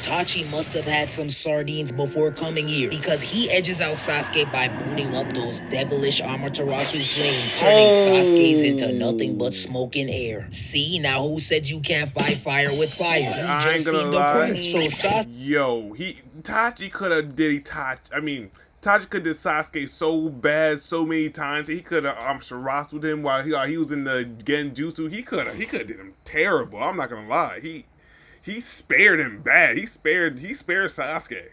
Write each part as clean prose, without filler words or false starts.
Itachi must have had some sardines before coming here, because he edges out Sasuke by booting up those devilish Amaterasu flames, turning Sasuke's into nothing but smoke and air. See, now who said you can't fight fire with fire? You I ain't just gonna seen the lie. point. So Sasuke... Yo, Itachi could have did Itachi could did Sasuke so bad so many times. He could have Shirasu'd him while he was in the Genjutsu. He could have did him terrible. I'm not gonna lie. He spared him bad. He spared Sasuke.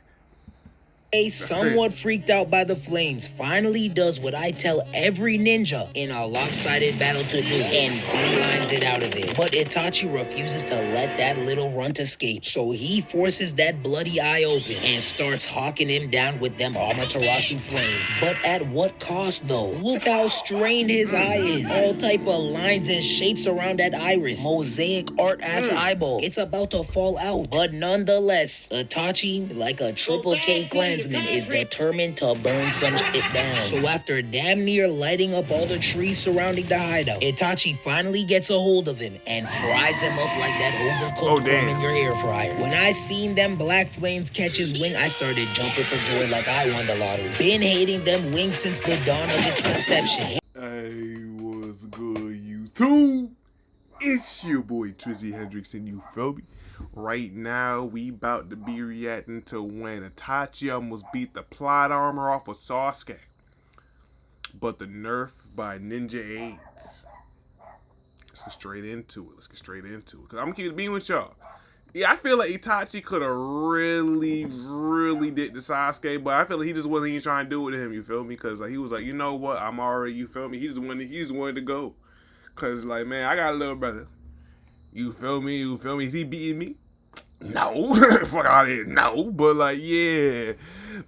Somewhat freaked out by the flames, finally does what I tell every ninja in a lopsided battle to do, and beelines it out of there. But Itachi refuses to let that little runt escape, so he forces that bloody eye open and starts hawking him down with them Amaterasu flames. But at what cost though? Look how strained his eye is. All type of lines and shapes around that iris. Mosaic art ass eyeball. It's about to fall out. But nonetheless, Itachi, like a triple K cleanse, is determined to burn some shit down. So after damn near lighting up all the trees surrounding the hideout, Itachi finally gets a hold of him and fries him up like that overcooked corn in your air fryer. When I seen them black flames catch his wing, I started jumping for joy like I won the lottery. Been hating them wings since the dawn of its conception. Hey, what's good, YouTube? It's your boy Trizzy Hendricks, and you feel me? Right now, we about to be reacting to when Itachi almost beat the plot armor off of Sasuke. But the nerf by Ninja 8s. Let's get straight into it. Because I'm going to keep it being with y'all. Yeah, I feel like Itachi could have really did the Sasuke, but I feel like he just wasn't even trying to do it to him, you feel me? Because like, he was like, you know what, I'm already, you feel me? He just wanted to go. Because, like, man, I got a little brother. You feel me? Is he beating me? No. Fuck out of here. No. But, like, yeah.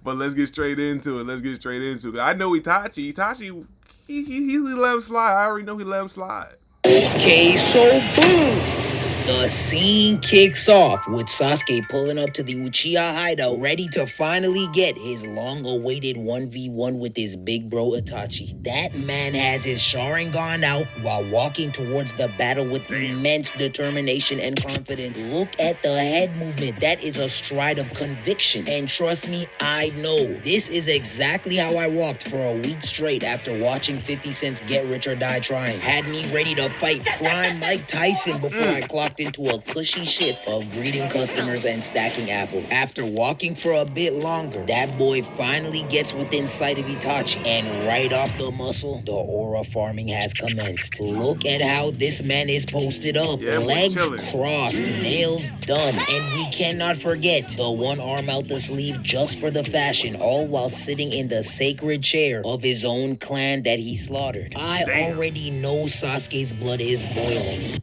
But let's get straight into it. I know Itachi, he let him slide. I already know he let him slide. Okay, so boom! The scene kicks off with Sasuke pulling up to the Uchiha hideout, ready to finally get his long-awaited 1v1 with his big bro Itachi. That man has his Sharingan out while walking towards the battle with immense determination and confidence. Look at the head movement. That is a stride of conviction. And trust me, I know. This is exactly how I walked for a week straight after watching 50 Cent's Get Rich or Die Trying. Had me ready to fight prime Mike Tyson before I clocked into a cushy shift of greeting customers and stacking apples. After walking for a bit longer, that boy finally gets within sight of Itachi, and right off the muscle, the aura farming has commenced. Look at how this man is posted up. Legs crossed, nails done, and we cannot forget the one arm out the sleeve just for the fashion, all while sitting in the sacred chair of his own clan that he slaughtered. I already know Sasuke's blood is boiling.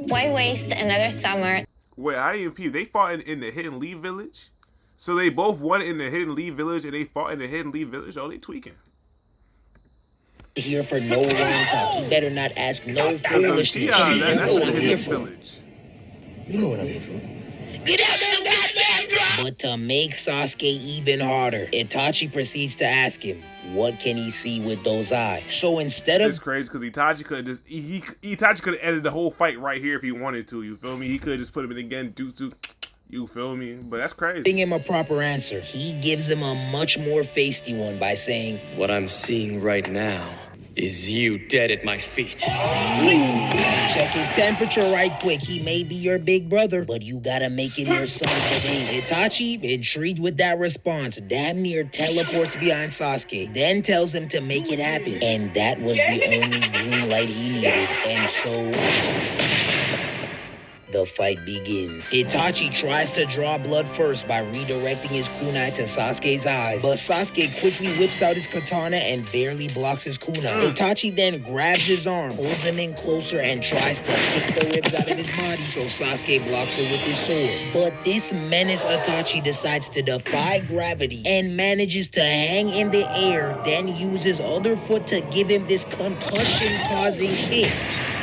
Why waste another summer? Wait, I didn't even peep. They fought in the Hidden Leaf Village? So they both won in the Hidden Leaf Village and they fought in the Hidden Leaf Village? Oh, they tweaking. Here for no wrong talk. You better not ask no foolishness. That's the Hidden Village. You know what I'm here for. Get out there, goddamn drop! But to make Sasuke even harder, Itachi proceeds to ask him, what can he see with those eyes? So instead of... It's crazy because Itachi could have Itachi could have ended the whole fight right here if he wanted to, you feel me? He could have just put him in again, Jutsu, you feel me? But that's crazy. Giving him a proper answer, he gives him a much more feisty one by saying, what I'm seeing right now is you dead at my feet. Check his temperature right quick. He may be your big brother, but you gotta make it your son today. Itachi, intrigued with that response, damn near teleports behind Sasuke, then tells him to make it happen. And that was the only green light he needed. And so... the fight begins. Itachi tries to draw blood first by redirecting his kunai to Sasuke's eyes, but Sasuke quickly whips out his katana and barely blocks his kunai. Itachi then grabs his arm, pulls him in closer, and tries to kick the ribs out of his body, so Sasuke blocks it with his sword. But this menace Itachi decides to defy gravity and manages to hang in the air, then uses other foot to give him this concussion-causing kick.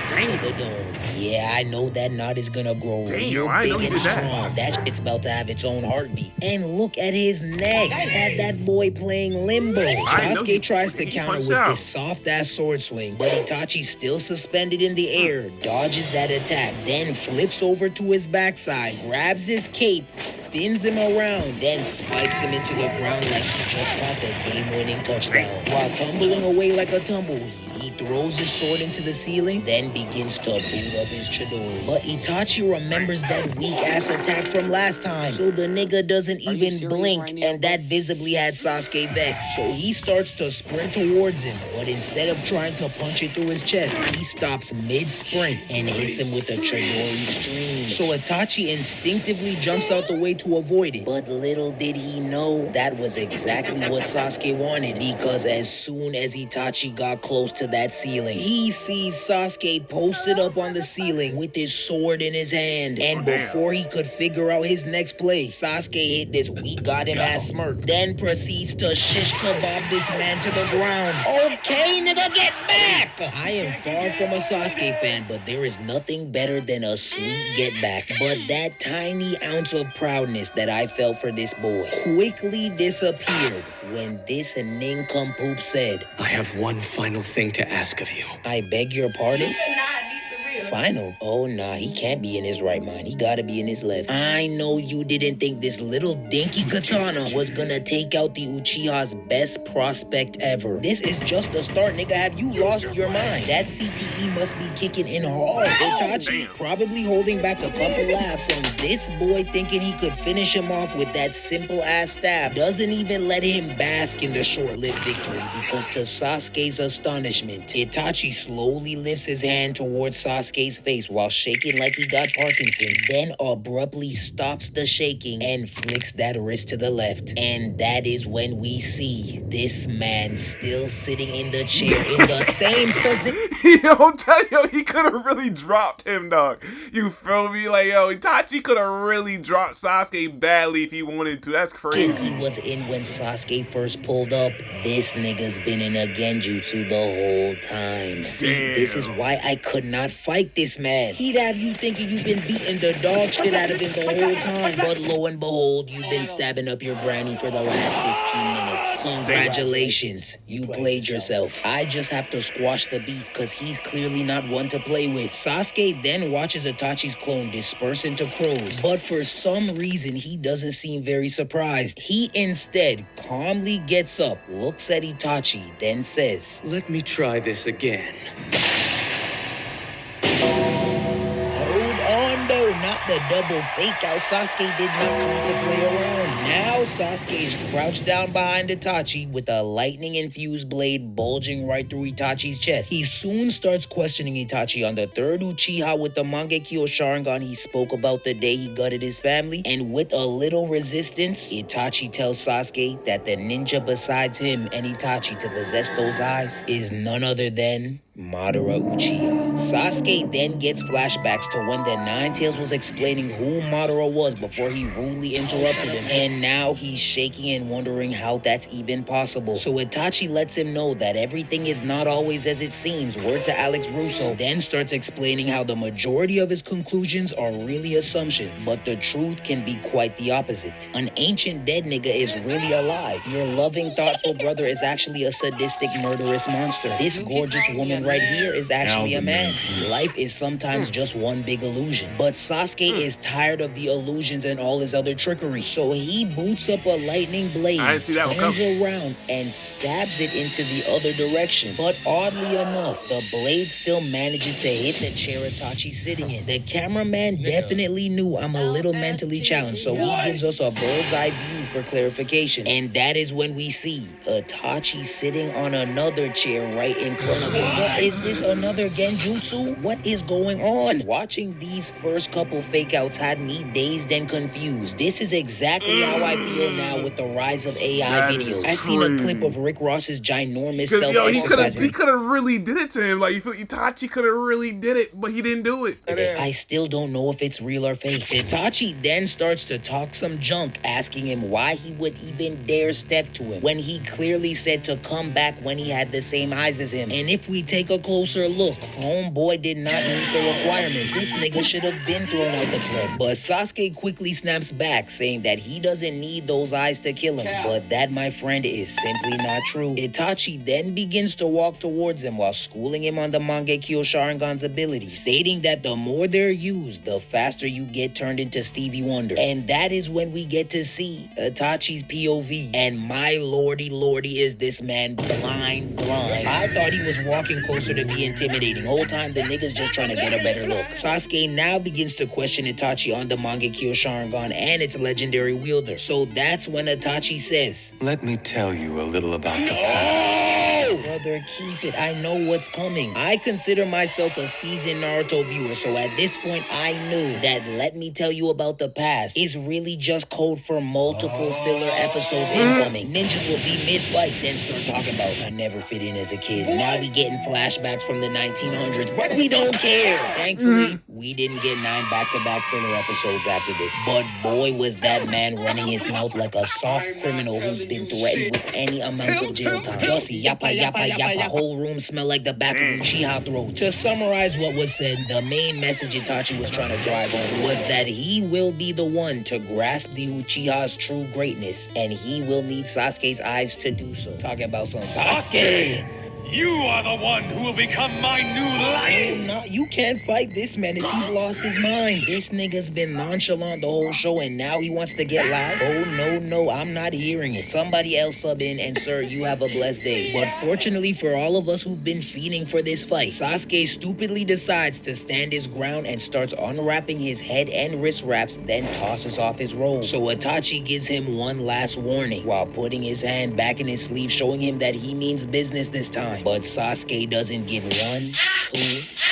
to the dome. Yeah, I know that knot is gonna grow real I know big you and did that. strong. That shit's about to have its own heartbeat. And look at his neck. Had that boy playing limbo. I know Sasuke tries to he counter punched with out. this soft-ass sword swing, but Itachi's still suspended in the air, dodges that attack, then flips over to his backside, grabs his cape, spins him around, then spikes him into the ground like he just caught the game-winning touchdown. While tumbling away like a tumbleweed, he throws his sword into the ceiling, then begins to boot up his Chidori. But Itachi remembers that weak-ass attack from last time, so the nigga doesn't even blink, and that visibly had Sasuke vexed. So he starts to sprint towards him, but instead of trying to punch it through his chest, he stops mid-sprint and hits him with a Chidori stream. So Itachi instinctively jumps out the way to avoid it, but little did he know that was exactly what Sasuke wanted, because as soon as Itachi got close to that ceiling, he sees Sasuke posted up on the ceiling with his sword in his hand, and before he could figure out his next play, Sasuke hit this "we got him" ass smirk, then proceeds to shish kebab this man to the ground. Okay, nigga, get back! I am far from a Sasuke fan, but there is nothing better than a sweet get back. But that tiny ounce of proudness that I felt for this boy quickly disappeared when this nincompoop said, I have one final thing to ask of you. I beg your pardon? Final? Oh, nah, he can't be in his right mind. He gotta be in his left. I know you didn't think this little dinky katana was gonna take out the Uchiha's best prospect ever. This is just the start, nigga. Have you lost your mind? That CTE must be kicking in hard. Itachi probably holding back a couple laughs, and this boy thinking he could finish him off with that simple-ass stab doesn't even let him bask in the short-lived victory, because to Sasuke's astonishment, Itachi slowly lifts his hand towards Sasuke's face while shaking like he got Parkinson's, then abruptly stops the shaking and flicks that wrist to the left. And that is when we see this man still sitting in the chair in the same position. Yo, tell you, he could have really dropped him, dog. You feel me? Like, yo, Itachi could have really dropped Sasuke badly if he wanted to. That's crazy. He was in when Sasuke first pulled up. This nigga's been in a genjutsu the whole time. See, this is why I could not fight this man. He'd have you thinking you've been beating the dog shit out of him the whole time. But lo and behold, you've been stabbing up your granny for the last 15 minutes. Congratulations, you played yourself. I just have to squash the beef because he's clearly not one to play with. Sasuke then watches Itachi's clone disperse into crows, but for some reason he doesn't seem very surprised. He instead calmly gets up, looks at Itachi, then says, Let me try this again. hold on though, not the double fake out. Sasuke did not come to play around. Now Sasuke is crouched down behind Itachi with a lightning-infused blade bulging right through Itachi's chest. He soon starts questioning Itachi on the third Uchiha with the Mangekyo Sharingan he spoke about the day he gutted his family, and with a little resistance, Itachi tells Sasuke that the ninja besides him and Itachi to possess those eyes is none other than Madara Uchiha. Sasuke then gets flashbacks to when the Nine-Tails was explaining who Madara was before he rudely interrupted him, and now he's shaking and wondering how that's even possible. So Itachi lets him know that everything is not always as it seems, word to Alex Russo, then starts explaining how the majority of his conclusions are really assumptions, but the truth can be quite the opposite. An ancient dead nigga is really alive. Your loving, thoughtful brother is actually a sadistic, murderous monster. This gorgeous woman right here is actually a man. Life is sometimes just one big illusion. But Sasuke is tired of the illusions and all his other trickery. So he boots up a lightning blade, turns around, and stabs it into the other direction. But oddly enough, the blade still manages to hit the chair Itachi's sitting in. The cameraman definitely knew I'm a little mentally challenged, so he gives us a bird's eye view for clarification. And that is when we see Itachi sitting on another chair right in front of him. What is this, another genjutsu? What is going on? Watching these first couple fake outs had me dazed and confused. This is exactly how I feel now with the rise of AI videos. I seen a clip of Rick Ross's ginormous self-exercising. He could have really did it to him. Like, you feel Itachi could have really did it, but he didn't do it. I still don't know if it's real or fake. Itachi then starts to talk some junk, asking him why he would even dare step to him when he clearly said to come back when he had the same eyes as him. And if we take take a closer look. Homeboy did not meet the requirements. This nigga should have been thrown out the club. But Sasuke quickly snaps back, saying that he doesn't need those eyes to kill him. But that, my friend, is simply not true. Itachi then begins to walk towards him while schooling him on the Mangekyo Sharingan's ability, stating that the more they're used, the faster you get turned into Stevie Wonder. And that is when we get to see Itachi's POV. And my lordy, is this man blind. I thought he was walking closer to be intimidating. Whole time the nigga's just trying to get a better look. Sasuke now begins to question Itachi on the Mangekyo Sharingan and its legendary wielder. So that's when Itachi says, "Let me tell you a little about the past." Brother, keep it. I know what's coming. I consider myself a seasoned Naruto viewer, so at this point I knew that "let me tell you about the past" is really just code for multiple filler episodes incoming. Ninjas will be mid-fight, then start talking about "I never fit in as a kid." Now we getting flashbacks from the 1900s, but we don't care. Thankfully, we didn't get 9 back-to-back filler episodes after this. But boy, was that man running his mouth like a soft criminal who's been threatened with any amount of jail time. Just yappa, whole room smell like the back of Uchiha throats. To summarize what was said, the main message Itachi was trying to drive home was that he will be the one to grasp the Uchiha's true greatness, and he will need Sasuke's eyes to do so. Talking about some Sasuke! You are the one who will become my new life! No, you can't fight this man as he's lost his mind. This nigga's been nonchalant the whole show and now he wants to get loud? Oh, no, I'm not hearing it. Somebody else sub in and sir, you have a blessed day. But fortunately for all of us who've been feeding for this fight, Sasuke stupidly decides to stand his ground and starts unwrapping his head and wrist wraps, then tosses off his robe. So Itachi gives him one last warning while putting his hand back in his sleeve, showing him that he means business this time. But Sasuke doesn't give 1, 2,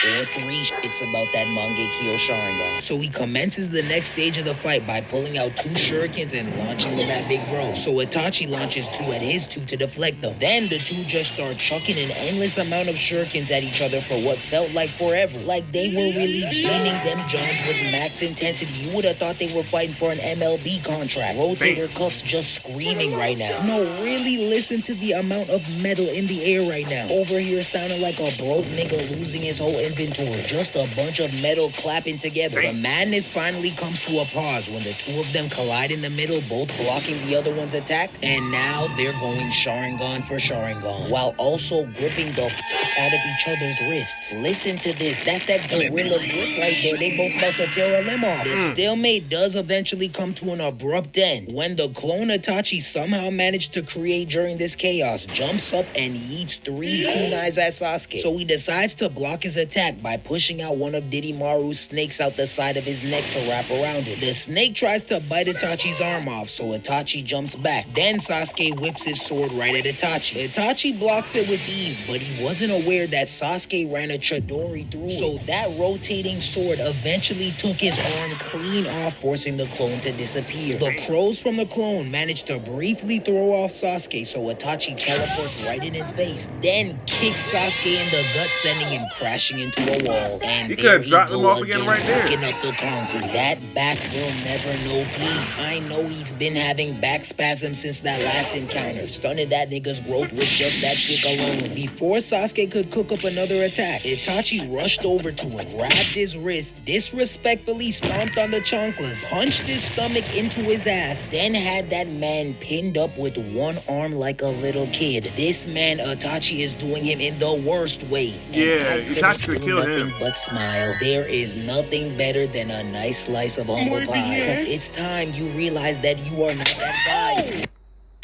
or 3 shits about that Mangekyo Sharingan. So he commences the next stage of the fight by pulling out 2 shurikens and launching them at Big Bro. So Itachi launches 2 at his 2 to deflect them. Then the 2 just start chucking an endless amount of shurikens at each other for what felt like forever. Like they were really beating them Johns with max intensity. You would have thought they were fighting for an MLB contract. Rotator cuffs just screaming right now. No, really listen to the amount of metal in the air right now. Over here sounding like a broke nigga losing his whole inventory. Just a bunch of metal clapping together. The madness finally comes to a pause when the 2 of them collide in the middle, both blocking the other one's attack. And now they're going Sharingan for Sharingan, while also gripping the out of each other's wrists. Listen to this. That's that gorilla grip right there. They both about to tear a limb off. The stalemate does eventually come to an abrupt end when the clone Itachi somehow managed to create during this chaos jumps up and eats 3 kunais at Sasuke. So he decides to block his attack by pushing out one of Didimaru's snakes out the side of his neck to wrap around it. The snake tries to bite Itachi's arm off, so Itachi jumps back. Then Sasuke whips his sword right at Itachi. Itachi blocks it with ease, but he wasn't aware that Sasuke ran a Chidori through it. So that rotating sword eventually took his arm clean off, forcing the clone to disappear. The crows from the clone managed to briefly throw off Sasuke, so Itachi teleports right in his face. Then kicks Sasuke in the gut, sending him crashing into a wall. And He there could drop him off again right there. picking up the concrete. That back will never know peace. I know he's been having back spasms since that last encounter. Stunted that nigga's growth with just that kick alone. Before Sasuke could cook up another attack, Itachi rushed over to him, grabbed his wrist, disrespectfully stomped on the chanclas, punched his stomach into his ass, then had that man pinned up with one arm like a little kid. This man, Itachi, is doing him in the worst way. And Yeah, I couldn't Itachi could do kill nothing him. but smile. There is nothing better than a nice slice of humble pie. Because it's time you realize that you are not that guy.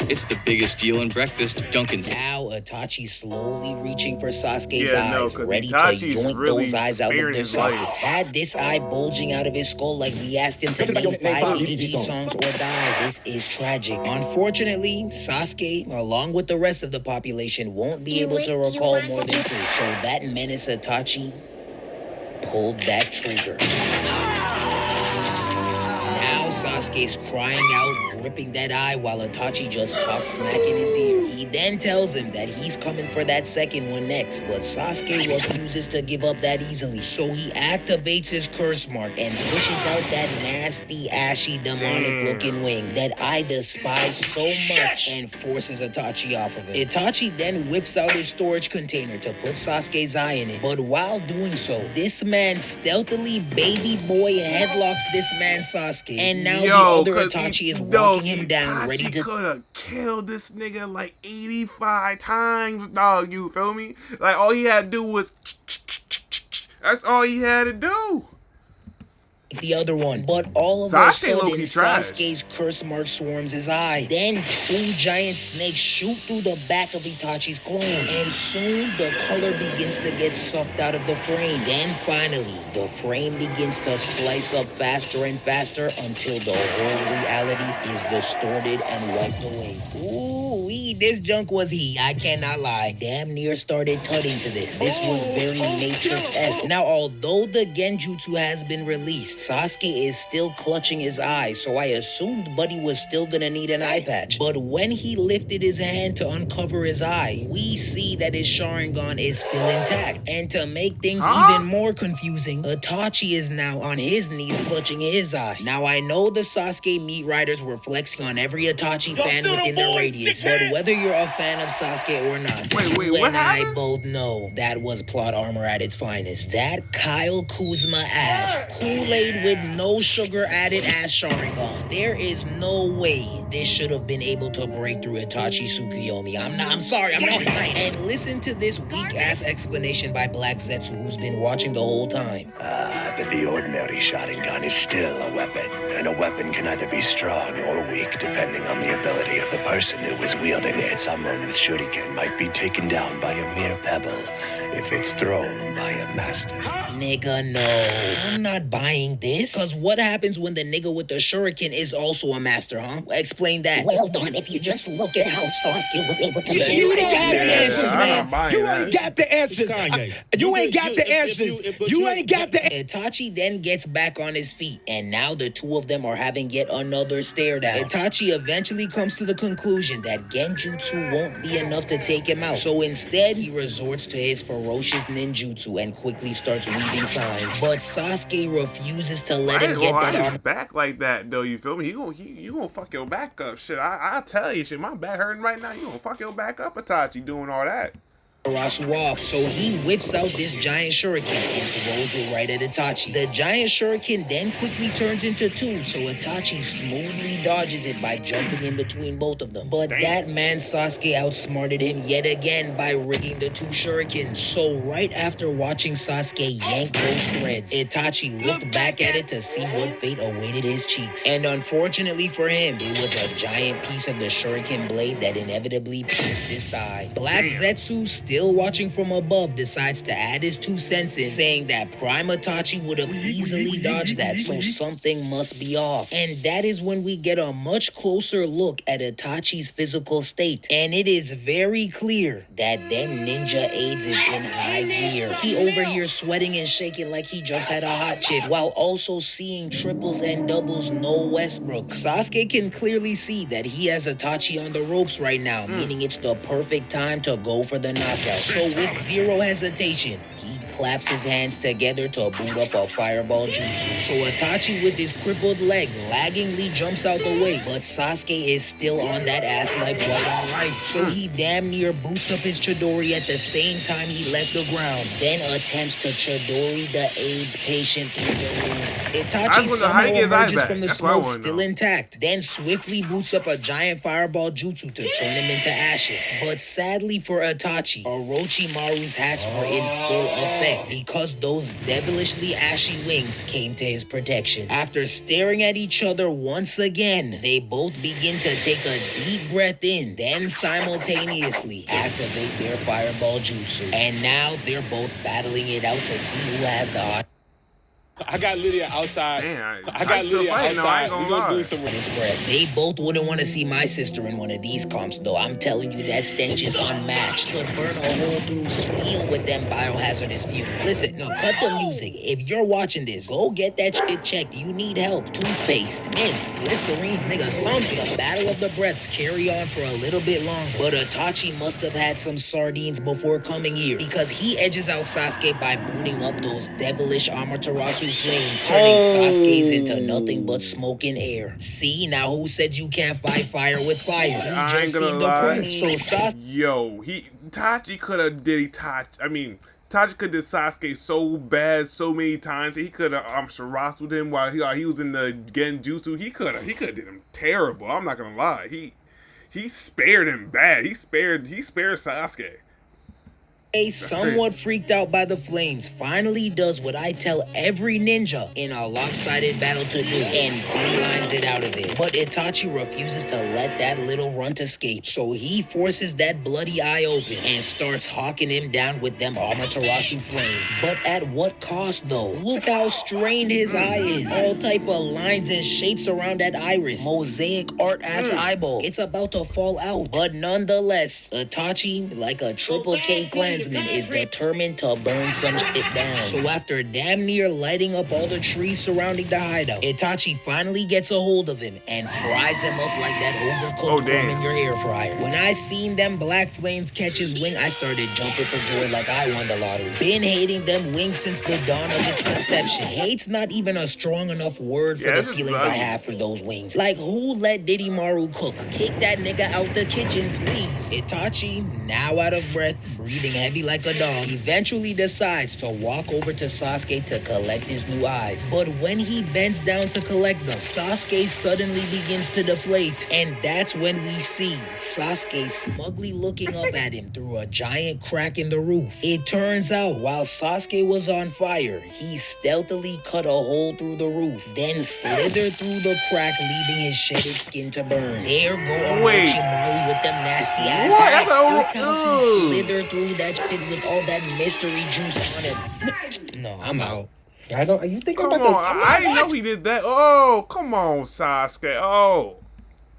It's the biggest deal in breakfast, Dunkin's. Now Itachi slowly reaching for Sasuke's Yeah, no, eyes, 'cause ready Itachi's to yoink really those eyes out of sparing their his life. sockets. Had this eye bulging out of his skull like we asked him to name 5 EG songs or die. This is tragic. Unfortunately, Sasuke, along with the rest of the population, won't be able to recall more than 2. So that menace Itachi pulled that trigger. Sasuke's crying out, gripping that eye while Itachi just talks smack in his ear. He then tells him that he's coming for that second one next, but Sasuke refuses to give up that easily. So he activates his curse mark and pushes out that nasty, ashy, demonic-looking wing that I despise so much and forces Itachi off of it. Itachi then whips out his storage container to put Sasuke's eye in it, but while doing so, this man stealthily baby boy headlocks this man Sasuke, and now the other Itachi is walking him down, ready to could have killed this nigga like 85 times, dog. You feel me? Like all he had to do was that's all he had to do. The other one, but all of a sudden Sasuke's curse mark swarms his eye. Then two giant snakes shoot through the back of Itachi's clone, and soon the color begins to get sucked out of the frame. Then finally, the frame begins to splice up faster and faster until the whole reality is distorted and wiped away. Ooh, this junk was heat, I cannot lie. Damn near started tutting to this. This was very Matrix-esque. Now, although the Genjutsu has been released, Sasuke is still clutching his eye, so I assumed Buddy was still gonna need an eye patch. But when he lifted his hand to uncover his eye, we see that his Sharingan is still intact. And to make things even more confusing, Itachi is now on his knees clutching his eye. Now I know the Sasuke meat riders were flexing on every Itachi fan within their radius, but whether you're a fan of Sasuke or not, you and I both know that was plot armor at its finest. That Kyle Kuzma ass, Kool-Aid with no sugar added ass Sharingan. There is no way this should have been able to break through Itachi Tsukuyomi. I'm sorry. And listen to this weak ass explanation by Black Zetsu, who's been watching the whole time. But the ordinary Sharingan is still a weapon, and a weapon can either be strong or weak depending on the ability of the person who is wielding it. Someone with Shuriken might be taken down by a mere pebble if it's thrown by a master. Nigga, no. I'm not buying this. Cause what happens when the nigga with the shuriken is also a master, huh? Explain that. Well done, if you just look at how Sasuke was able to... You don't have the answers, man. You ain't got the answers. You ain't got the answers. You ain't got the... Itachi then gets back on his feet, and now the two of them are having yet another stare down. Itachi eventually comes to the conclusion that Genjutsu won't be enough to take him out. So instead, he resorts to his ferocious ninjutsu and quickly starts weaving signs. But Sasuke refuses to let him get that armor back like that, though. You feel me? You gonna fuck your back up. Shit, I tell you, shit, my back hurting right now. You gonna fuck your back up, Itachi, doing all that. off, so he whips out this giant shuriken and throws it right at Itachi. The giant shuriken then quickly turns into two, so Itachi smoothly dodges it by jumping in between both of them. But that man Sasuke outsmarted him yet again by rigging the two shurikens. So right after watching Sasuke yank those threads, Itachi looked back at it to see what fate awaited his cheeks. And unfortunately for him, it was a giant piece of the shuriken blade that inevitably pierced his thigh. Black Zetsu, still watching from above, decides to add his 2 cents in, saying that Prime Itachi would have easily dodged that, so something must be off. And that is when we get a much closer look at Itachi's physical state. And it is very clear that them ninja aids is in high gear. He over here sweating and shaking like he just had a hot chip, while also seeing triples and doubles no Westbrook. Sasuke can clearly see that he has Itachi on the ropes right now, meaning it's the perfect time to go for the knockout. So with zero hesitation, he claps his hands together to boot up a fireball jutsu. So Itachi with his crippled leg laggingly jumps out the way, but Sasuke is still on that ass like white on rice. So he damn near boots up his Chidori at the same time he left the ground, then attempts to Chidori the AIDS patient through the roof. Itachi somehow emerges from the smoke still intact, then swiftly boots up a giant fireball jutsu to turn him into ashes. But sadly for Itachi, Orochimaru's hats were in full effect because those devilishly ashy wings came to his protection. After staring at each other once again, they both begin to take a deep breath in, then simultaneously activate their fireball jutsu. And now they're both battling it out to see who has the I got Lydia outside. Damn, I got Lydia outside. We gonna do some. They both wouldn't want to see my sister in one of these comps, though. I'm telling you, that stench is unmatched. To burn a hole through steel with them biohazardous fumes. Listen, no, cut the music. If you're watching this, go get that shit checked. You need help. Toothpaste, mints, Listerines, nigga, something. The battle of the breaths carry on for a little bit longer. But Itachi must have had some sardines before coming here, because he edges out Sasuke by booting up those devilish Amaterasu flames, turning Sasuke's into nothing but smoke and air. See, now who said you can't fight fire with fire? You I ain't just gonna seen the lie. point. So Sasuke... Yo, Itachi could have did Itachi could did Sasuke so bad so many times. He could have Shirasu'd him while he was in the Genjutsu. He could have did him terrible. I'm not gonna lie. He spared him bad. He spared Sasuke. Somewhat freaked out by the flames, finally does what I tell every ninja in a lopsided battle to do, and beelines it out of there. But Itachi refuses to let that little runt escape, so he forces that bloody eye open and starts hawking him down with them Amaterasu flames. But at what cost, though? Look how strained his eye is. All type of lines and shapes around that iris. Mosaic art-ass eyeball. It's about to fall out. But nonetheless, Itachi, like a triple K cleanse, is determined to burn some shit down. So after damn near lighting up all the trees surrounding the hideout, Itachi finally gets a hold of him and fries him up like that overcooked corn in your air fryer. When I seen them black flames catch his wing, I started jumping for joy like I won the lottery. Been hating them wings since the dawn of its conception. Hate's not even a strong enough word for the feelings I have for those wings. Like, who let Diddy Maru cook? Kick that nigga out the kitchen, please. Itachi, now out of breath, breathing heavy like a dog, eventually decides to walk over to Sasuke to collect his new eyes. But when he bends down to collect them, Sasuke suddenly begins to deflate. And that's when we see Sasuke smugly looking up at him through a giant crack in the roof. It turns out, while Sasuke was on fire, he stealthily cut a hole through the roof, then slithered through the crack, leaving his shedded skin to burn. There go Orochimaru with them nasty ass hacks. Look how he slithered through that shit with all that mystery juice on him. No, I'm out. I don't. You think Come on, I didn't know he did that. Oh, come on, Sasuke. Oh.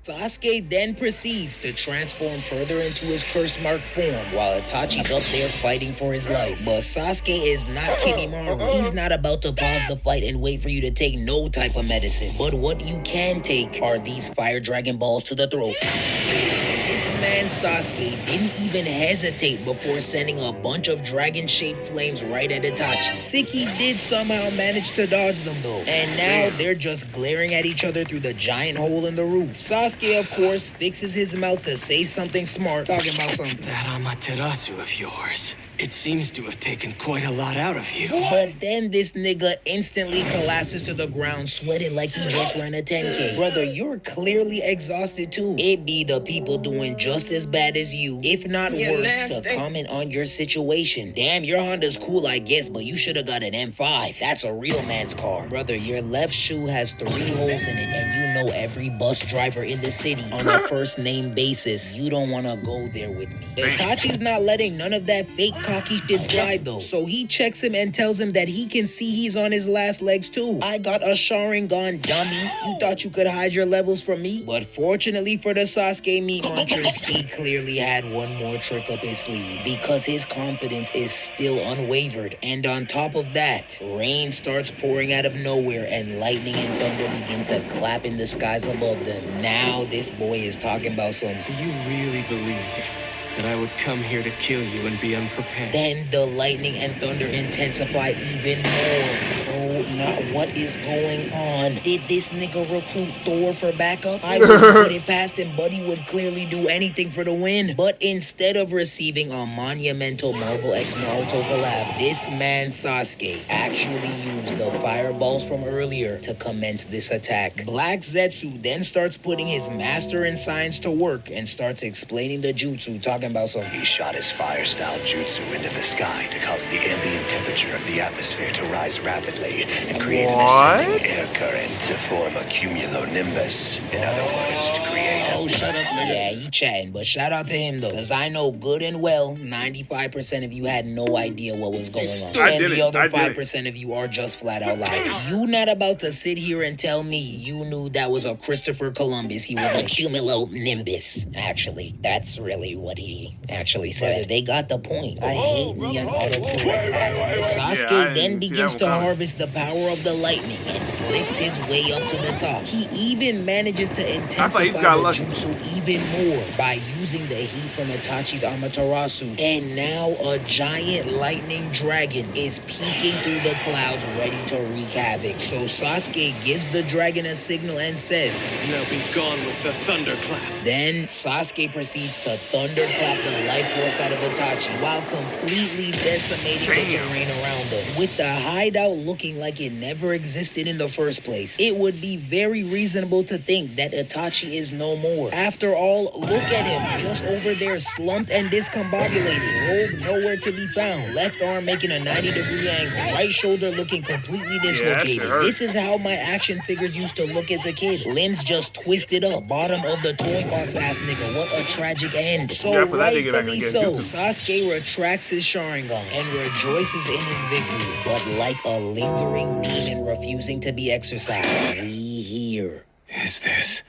Sasuke then proceeds to transform further into his curse-marked form while Itachi's up there fighting for his life. But Sasuke is not Kinemaro. He's not about to pause the fight and wait for you to take no type of medicine. But what you can take are these fire dragon balls to the throat. This man Sasuke didn't even hesitate before sending a bunch of dragon-shaped flames right at Itachi. Sick he did somehow manage to dodge them though. And now they're just glaring at each other through the giant hole in the roof. Sasuke, of course, fixes his mouth to say something smart, talking about something. That Amaterasu of yours, it seems to have taken quite a lot out of you. But then this nigga instantly collapses to the ground, sweating like he just ran a 10K. Brother, you're clearly exhausted too. It be the people doing just as bad as you, if not worse, to comment on your situation. Damn, your Honda's cool, I guess, but you should have got an M5. That's a real man's car. Brother, your left shoe has 3 holes in it, and you know every bus driver in the city on a first name basis. You don't want to go there with me. Itachi's not letting none of that fake cocky shit slide though, so he checks him and tells him that he can see he's on his last legs too. I got a Sharingan, dummy. You thought you could hide your levels from me? But fortunately for the Sasuke meat munchers, he clearly had one more trick up his sleeve, because his confidence is still unwavered. And on top of that, rain starts pouring out of nowhere and lightning and thunder begin to clap in the skies above them. Now this boy is talking about some. Do you really believe that I would come here to kill you and be unprepared? Then the lightning and thunder intensify even more. Oh, not what is going on? Did this nigga recruit Thor for backup? I wouldn't put it past him, Buddy would clearly do anything for the win. But instead of receiving a monumental Marvel x Naruto collab, this man Sasuke actually used the fireballs from earlier to commence this attack. Black Zetsu then starts putting his master in science to work and starts explaining the jutsu, talking about something. He shot his fire-style jutsu into the sky to cause the ambient temperature of the atmosphere to rise rapidly and create an ascending air current to form a cumulonimbus. In other words, to create a Oh, shut up, nigga. Yeah, he chatting, but shout out to him though, because I know good and well 95% of you had no idea what was going on. And the other 5% of you are just flat out liars. You not about to sit here and tell me you knew that was a Christopher Columbus. He was A cumulonimbus. Actually, that's really what he actually said. Brother, they got the point. I hate me an autocorrect. Sasuke then begins to harvest the power of the lightning and flips his way up to the top. He even manages to intensify the jutsu even more by using the heat from Itachi's Amaterasu. And now a giant lightning dragon is peeking through the clouds ready to wreak havoc. So Sasuke gives the dragon a signal and says, Now be gone with the thunderclap. then Sasuke proceeds to thunderclap the life force out of Itachi while completely decimating the terrain around them. With the hideout looking like it never existed in the first place, it would be very reasonable to think that Itachi is no more. After all, look at him, just over there slumped and discombobulated, robe nowhere to be found, left arm making a 90-degree angle, right shoulder looking completely dislocated. This is how my action figures used to look as a kid. Limbs just twisted up, bottom of the toy box ass nigga. What a tragic end. So rightfully so, Sasuke retracts his Sharingan and rejoices in his victory. But like a lingering demon refusing to be exorcised, we hear. Is this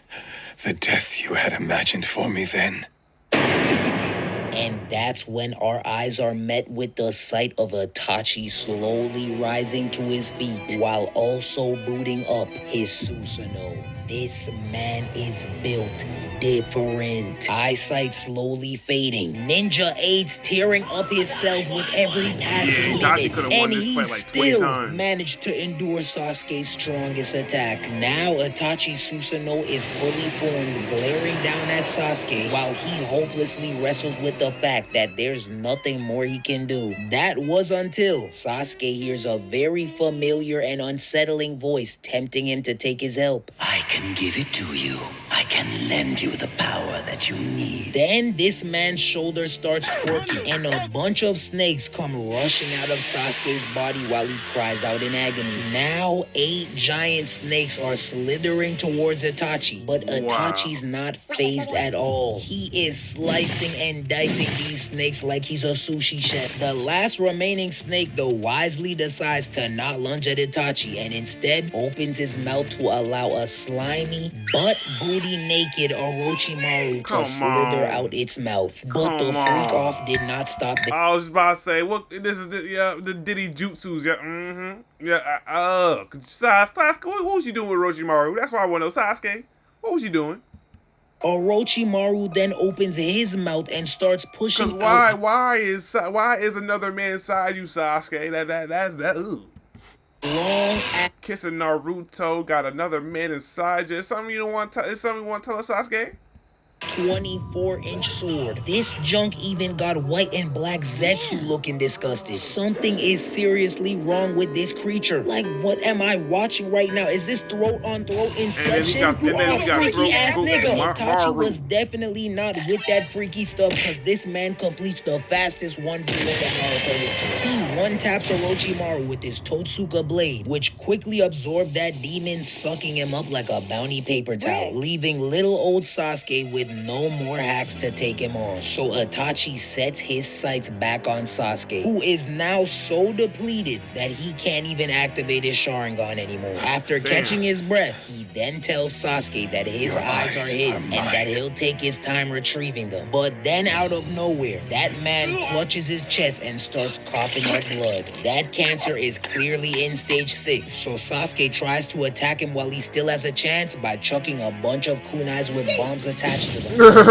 the death you had imagined for me then? And that's when our eyes are met with the sight of Itachi slowly rising to his feet while also booting up his Susanoo. This man is built different. Eyesight slowly fading. Ninja aids tearing up his cells with every passing minute. And he still managed to endure Sasuke's strongest attack. Now Itachi's Susanoo is fully formed, glaring down at Sasuke while he hopelessly wrestles with the fact that there's nothing more he can do. That was until Sasuke hears a very familiar and unsettling voice tempting him to take his help. I can give it to you. I can lend you the power that you need. Then this man's shoulder starts twerking and a bunch of snakes come rushing out of Sasuke's body while he cries out in agony. Now 8 giant snakes are slithering towards Itachi, but Itachi's not phased at all. He is slicing and dicing these snakes like he's a sushi chef. The last remaining snake though wisely decides to not lunge at Itachi and instead opens his mouth to allow a slimy butt booty naked Orochimaru to slither out its mouth. But the freak off did not stop there. I was about to say, what? This is the Diddy Jutsus. Sasuke, what was you doing with Orochimaru? That's why I want to know. Sasuke, what was you doing? Orochimaru then opens his mouth and starts pushing out. Why is another man inside you, Sasuke? That's ugh. Long Kissing Naruto, got another man inside you. Is something you want to tell us, Sasuke? 24-inch sword. This junk even got white and black Zetsu looking disgusted. Something is seriously wrong with this creature. Like, what am I watching right now? Is this throat on throat inception? You are a freaky ass nigga. Itachi was definitely not with that freaky stuff because this man completes the fastest 1v1 in Naruto history. He one-taps Orochimaru with his Totsuka blade, which quickly absorbed that demon, sucking him up like a bounty paper towel, leaving little old Sasuke with no more hacks to take him on. So Itachi sets his sights back on Sasuke, who is now so depleted that he can't even activate his Sharingan anymore. After catching his breath, he then tells Sasuke that his eyes are his and that he'll take his time retrieving them. But then out of nowhere, that man clutches his chest and starts coughing up blood. That cancer is clearly in stage 6, so Sasuke tries to attack him while he still has a chance by chucking a bunch of kunais with bombs attached to them.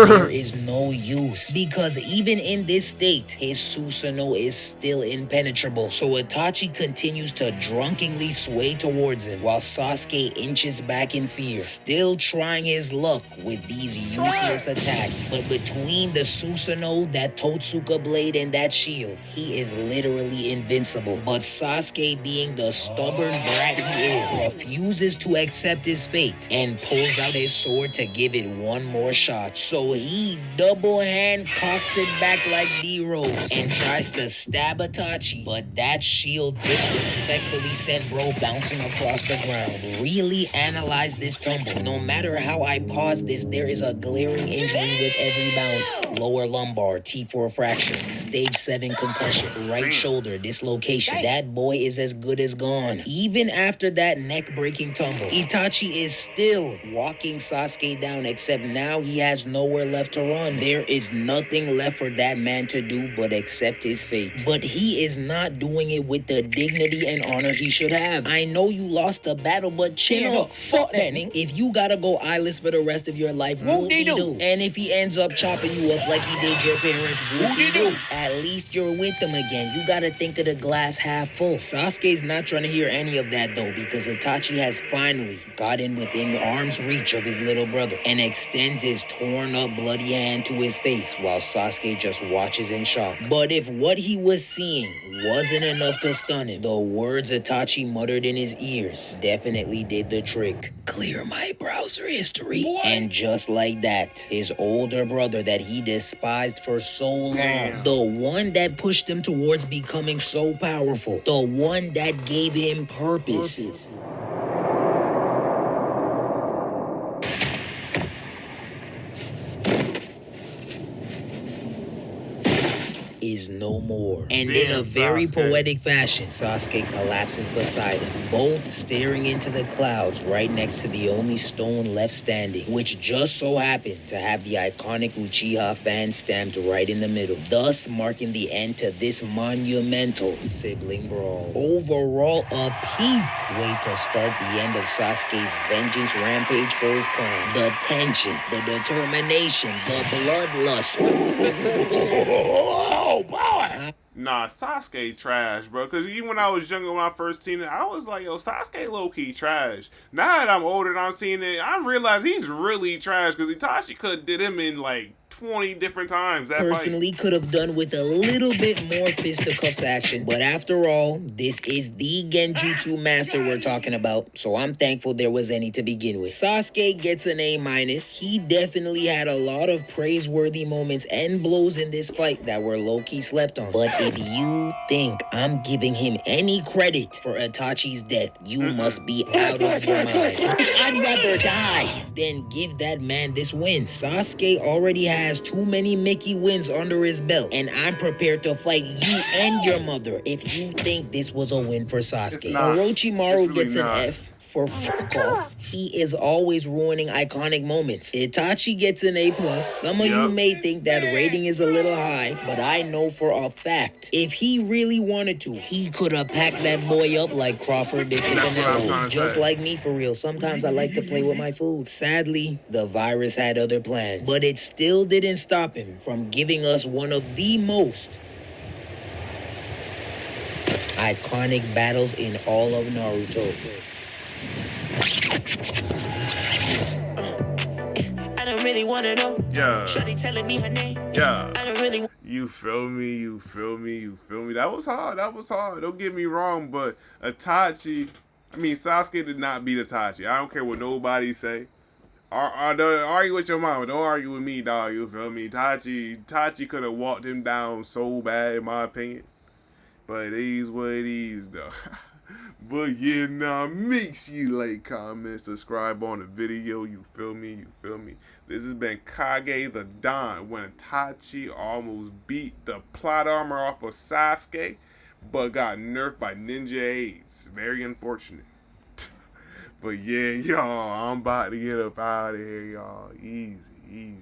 There is no use, because even in this state, his Susanoo is still impenetrable. So Itachi continues to drunkenly sway towards him while Sasuke inches back in fear, still trying his luck with these useless attacks. But between the Susanoo, that Totsuka blade, and that shield, he is literally invincible. But Sasuke, being the stubborn brat he is, refuses to accept his fate and pulls out his sword to give it one more shot. So he double hand cocks it back like D-Rose and tries to stab Itachi, but that shield disrespectfully sent bro bouncing across the ground. Really analyze analyze this tumble. No matter how I pause this, there is a glaring injury with every bounce. Lower lumbar, T4 fracture, stage 7 concussion, right shoulder dislocation. That boy is as good as gone. Even after that neck-breaking tumble, Itachi is still walking Sasuke down, except now he has nowhere left to run. There is nothing left for that man to do but accept his fate. But he is not doing it with the dignity and honor he should have. I know you lost the battle, but chin up. Fuck that, nigga. If you gotta go eyeless for the rest of your life, whoop-de-doo. And if he ends up chopping you up like he did your parents, whoop-de-doo. At least you're with them again. You gotta think of the glass half full. Sasuke's not trying to hear any of that though, because Itachi has finally gotten within arm's reach of his little brother and extends his torn up bloody hand to his face while Sasuke just watches in shock. But if what he was seeing wasn't enough to stun him, the words Itachi muttered in his ears definitely did the trick. Clear my browser history. What? And just like that, his older brother that he despised for so long, the one that pushed him towards becoming so powerful, the one that gave him purpose. Is no more. And in a very poetic fashion, Sasuke collapses beside him, both staring into the clouds right next to the only stone left standing, which just so happened to have the iconic Uchiha fan stamped right in the middle, thus marking the end to this monumental sibling brawl. Overall, a peak way to start the end of Sasuke's vengeance rampage for his clan. The tension, the determination, the bloodlust. Oh, boy! Nah, Sasuke trash, bro. Because even when I was younger, when I first seen it, I was like, yo, Sasuke low-key trash. Now that I'm older and I'm seeing it, I realize he's really trash because Itachi could have did him in, like, 20 different times. That personally could have done with a little bit more fisticuffs action, but after all, this is the Genjutsu master we're talking about, so I'm thankful there was any to begin with. Sasuke gets an A-. He definitely had a lot of praiseworthy moments and blows in this fight that were low-key slept on. But if you think I'm giving him any credit for Itachi's death, you must be out of your mind. I'd rather die than give that man this win. Sasuke already has too many Mickey wins under his belt, and I'm prepared to fight you and your mother if you think this was a win for Sasuke. Orochimaru gets an F for fuck off. He is always ruining iconic moments. Itachi gets an A+. Some of you may think that rating is a little high, but I know for a fact, if he really wanted to, he could have packed that boy up like Crawford did to Canelo. Just like me, for real. Sometimes I like to play with my food. Sadly, the virus had other plans, but it still didn't stop him from giving us one of the most iconic battles in all of Naruto. I don't really wanna know. Yeah. Shorty telling me her name. Yeah. I don't really. You feel me? You feel me? You feel me? That was hard. That was hard. Don't get me wrong, but Itachi, I mean, Sasuke did not beat Itachi. I don't care what nobody say. Don't argue with your mama. Don't argue with me, dog. You feel me? Itachi could have walked him down so bad, in my opinion. But it is what it is, though. But yeah, nah, make sure you like, comment, subscribe on the video. You feel me? You feel me? This has been Kage the Don when Itachi almost beat the plot armor off of Sasuke, but got nerfed by Ninja Aids. Very unfortunate. But yeah, y'all, I'm about to get up out of here, y'all. Easy, easy.